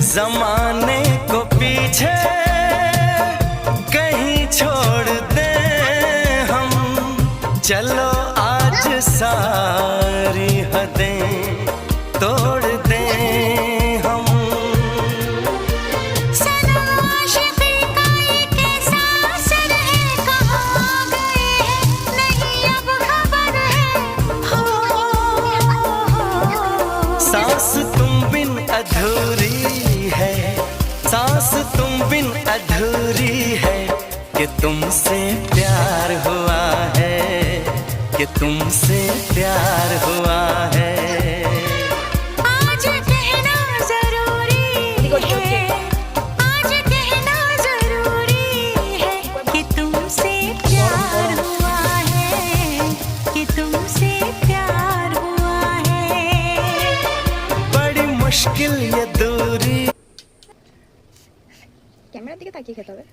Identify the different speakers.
Speaker 1: जमाने को पीछे कहीं छोड़ दे हम, चलो आज सारी हदें तोड़ दे हम।
Speaker 2: सनम आशिक़ी का ये कैसा असर है, कहाँ गए हैं नहीं अब खबर है।
Speaker 1: सांस तुम बिन अधूरी है, सांस तुम बिन अधूरी है, कि तुमसे प्यार हुआ है, कि तुमसे प्यार हुआ है।
Speaker 2: आज कहना जरूरी है, आज कहना जरूरी है, कि तुमसे प्यार हुआ है, कि तुमसे प्यार हुआ है।
Speaker 1: बड़ी मुश्किल ये दूरी।
Speaker 3: ক্যামেরার দিকে তাকিয়ে খেতে হবে।